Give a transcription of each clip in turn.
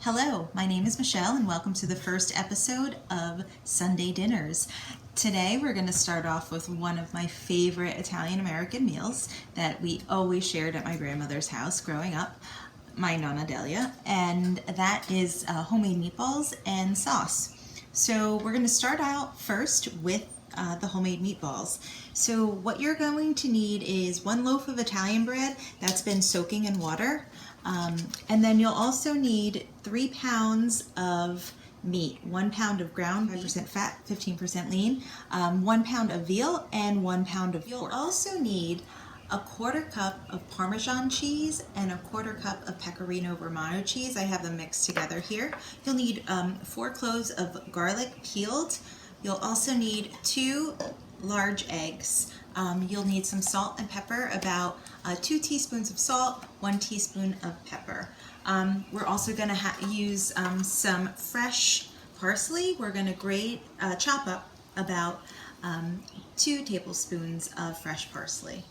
Hello, my name is Michelle and welcome to the first episode of Sunday Dinners. Today we're going to start off with one of my favorite Italian-American meals that we always shared at my grandmother's house growing up, my Nonna Delia, and that is homemade meatballs and sauce. So we're going to start out first with the homemade meatballs. So what you're going to need is 1 loaf of Italian bread that's been soaking in water. And then you'll also need 3 pounds of meat, 1 pound of ground, 5% fat, 15% lean, 1 pound of veal, and 1 pound of pork. You'll also need a 1/4 cup of Parmesan cheese and a 1/4 cup of Pecorino Romano cheese. I have them mixed together here. You'll need 4 cloves of garlic peeled. You'll also need 2 large eggs. You'll need some salt and pepper, about 2 teaspoons of salt, 1 teaspoon of pepper. We're also going to use some fresh parsley. We're going to chop up about 2 tablespoons of fresh parsley.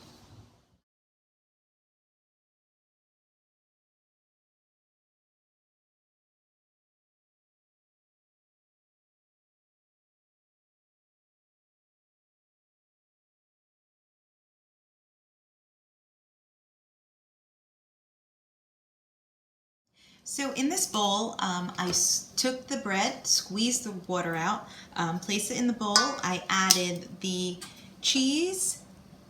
So in this bowl, I took the bread, squeezed the water out, placed it in the bowl. I added the cheese,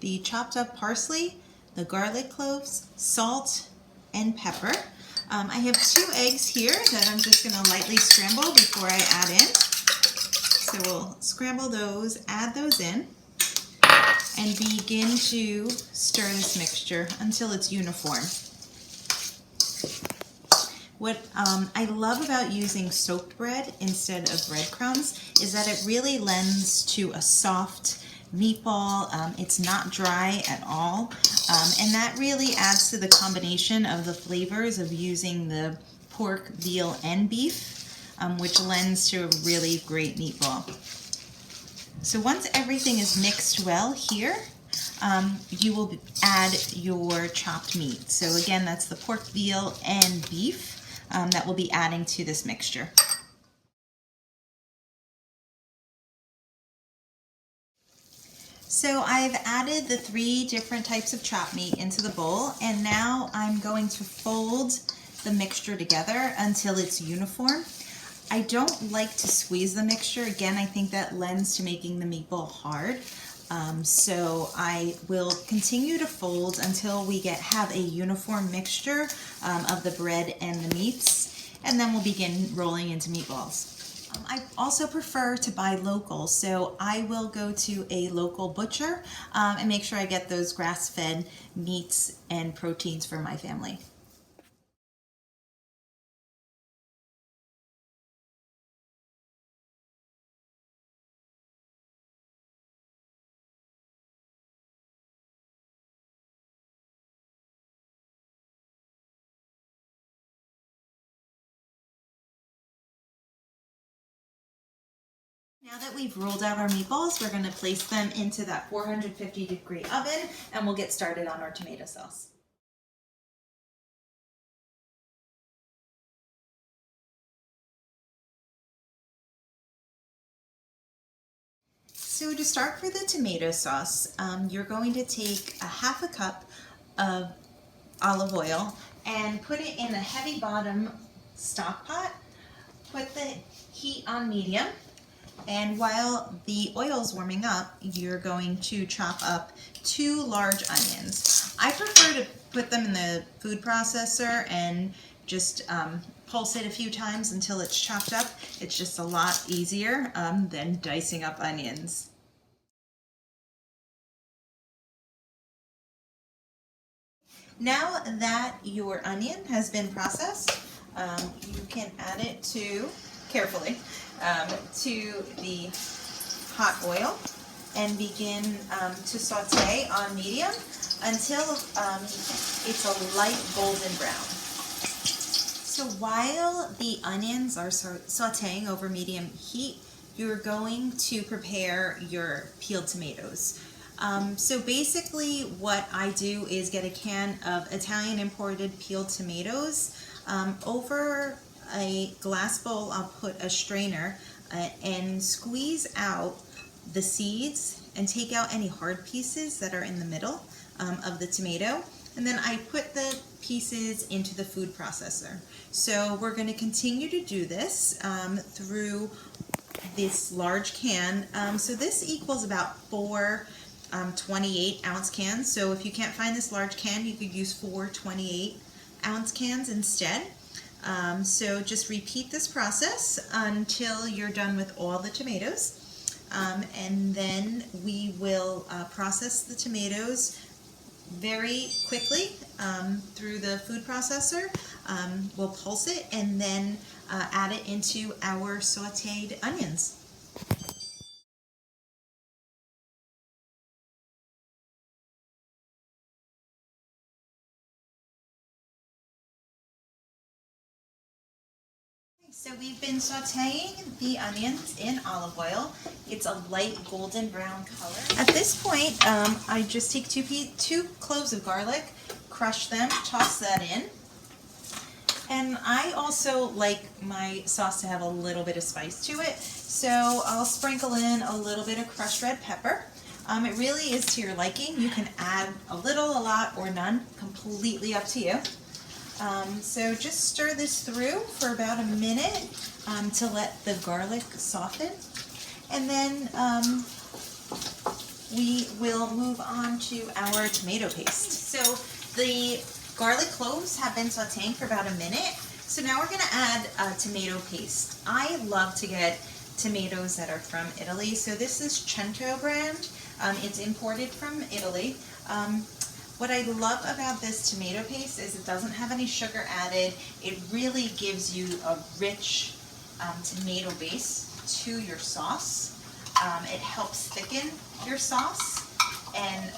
the chopped up parsley, the garlic cloves, salt, and pepper. I have 2 eggs here that I'm just going to lightly scramble before I add in. So we'll scramble those, add those in, and begin to stir this mixture until it's uniform. What I love about using soaked bread instead of breadcrumbs is that it really lends to a soft meatball. It's not dry at all, and that really adds to the combination of the flavors of using the pork, veal, and beef, which lends to a really great meatball. So once everything is mixed well here, you will add your chopped meat. So again, that's the pork, veal, and beef that we'll be adding to this mixture. So I've added the 3 different types of chopped meat into the bowl, and now I'm going to fold the mixture together until it's uniform. I don't like to squeeze the mixture. Again, I think that lends to making the meatball hard. So I will continue to fold until we have a uniform mixture of the bread and the meats, and then we'll begin rolling into meatballs. I also prefer to buy local, so I will go to a local butcher and make sure I get those grass-fed meats and proteins for my family. Now that we've rolled out our meatballs, we're going to place them into that 450-degree oven, and we'll get started on our tomato sauce. So to start for the tomato sauce, you're going to take a 1/2 cup of olive oil and put it in a heavy bottom stock pot. Put the heat on medium, and while the oil's warming up, you're going to chop up 2 large onions. I prefer to put them in the food processor and just pulse it a few times until it's chopped up. It's just a lot easier than dicing up onions. Now that your onion has been processed, you can add it carefully to the hot oil and begin to saute on medium until it's a light golden brown. So while the onions are sauteing over medium heat, you're going to prepare your peeled tomatoes. So basically what I do is get a can of Italian imported peeled tomatoes. Over a glass bowl, I'll put a strainer and squeeze out the seeds and take out any hard pieces that are in the middle of the tomato. And then I put the pieces into the food processor. So we're going to continue to do this through this large can. So this equals about 4 28-ounce cans. So if you can't find this large can, you could use 4 28-ounce cans instead. So just repeat this process until you're done with all the tomatoes. And then we will process the tomatoes very quickly through the food processor. We'll pulse it and then add it into our sauteed onions. So we've been sauteing the onions in olive oil. It's a light golden brown color. At this point, I just take two cloves of garlic, crush them, toss that in. And I also like my sauce to have a little bit of spice to it, so I'll sprinkle in a little bit of crushed red pepper. It really is to your liking. You can add a little, a lot, or none, completely up to you. So just stir this through for about a minute to let the garlic soften. And then we will move on to our tomato paste. So the garlic cloves have been sauteing for about a minute. So now we're going to add tomato paste. I love to get tomatoes that are from Italy. So this is Cento brand. It's imported from Italy. What I love about this tomato paste is it doesn't have any sugar added. It really gives you a rich tomato base to your sauce. It helps thicken your sauce, and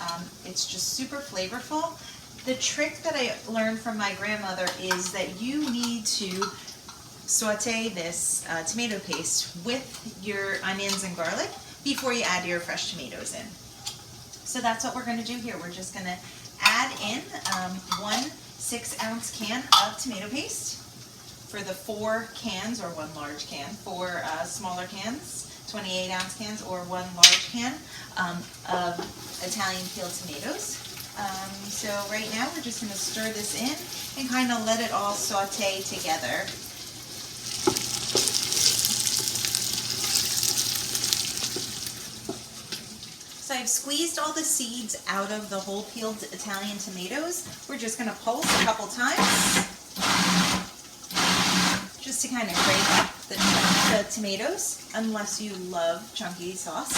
it's just super flavorful. The trick that I learned from my grandmother is that you need to saute this tomato paste with your onions and garlic before you add your fresh tomatoes in. So that's what we're going to do here. We're just going to add in 1 6-ounce can of tomato paste for the 4 cans, or 1 large can, 4 smaller cans, 28-ounce cans, or 1 large can of Italian peeled tomatoes. So right now we're just going to stir this in and kind of let it all saute together. So I've squeezed all the seeds out of the whole peeled Italian tomatoes. We're just going to pulse a couple times just to kind of break up the tomatoes, unless you love chunky sauce.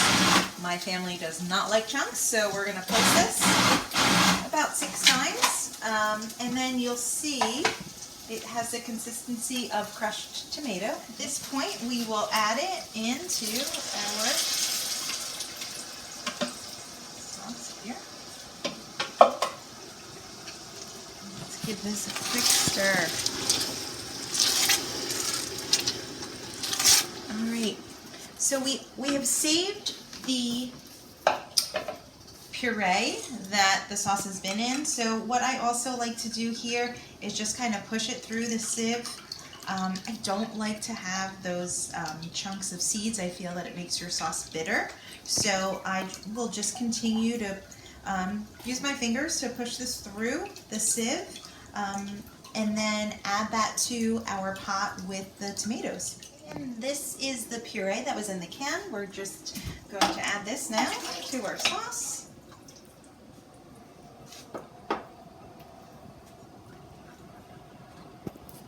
My family does not like chunks, so we're going to pulse this about 6 times, and then you'll see it has the consistency of crushed tomato. At this point, we will add it into our here. Let's give this a quick stir. All right, so we have saved the puree that the sauce has been in. So what I also like to do here is just kind of push it through the sieve. I don't like to have those chunks of seeds. I feel that it makes your sauce bitter. So I will just continue to use my fingers to push this through the sieve, and then add that to our pot with the tomatoes. And this is the puree that was in the can. We're just going to add this now to our sauce.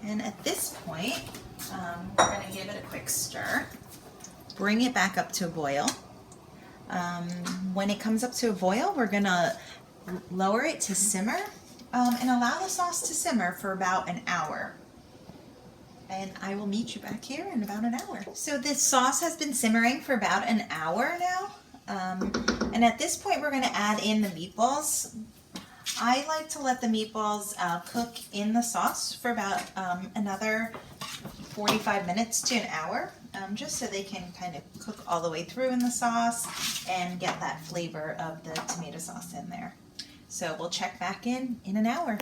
And at this point, we're going to give it a quick stir. Bring it back up to a boil. When it comes up to a boil, we're going to lower it to simmer and allow the sauce to simmer for about an hour. And I will meet you back here in about an hour. So this sauce has been simmering for about an hour now. And at this point, we're going to add in the meatballs. I like to let the meatballs cook in the sauce for about another 45 minutes to an hour, just so they can kind of cook all the way through in the sauce and get that flavor of the tomato sauce in there. So we'll check back in an hour.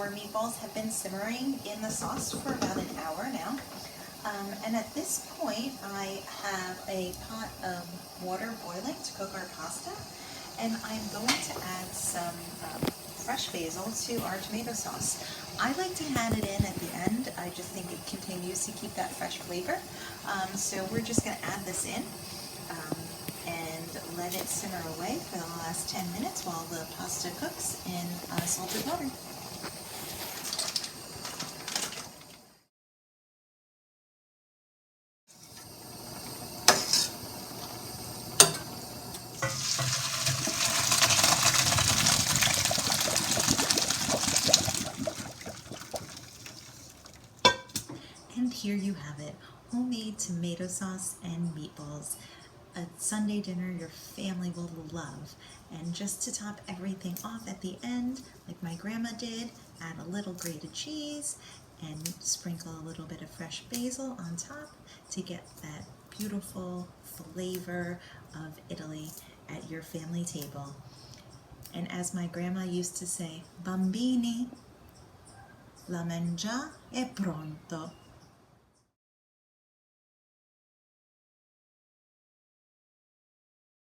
our meatballs have been simmering in the sauce for about an hour now. And at this point, I have a pot of water boiling to cook our pasta, and I'm going to add some fresh basil to our tomato sauce. I like to add it in at the end. I just think it continues to keep that fresh flavor. So we're just going to add this in and let it simmer away for the last 10 minutes while the pasta cooks in salted water. And here you have it, homemade tomato sauce and meatballs. A Sunday dinner your family will love. And just to top everything off at the end, like my grandma did, add a little grated cheese and sprinkle a little bit of fresh basil on top to get that beautiful flavor of Italy at your family table. And as my grandma used to say, bambini, la mangia è pronto.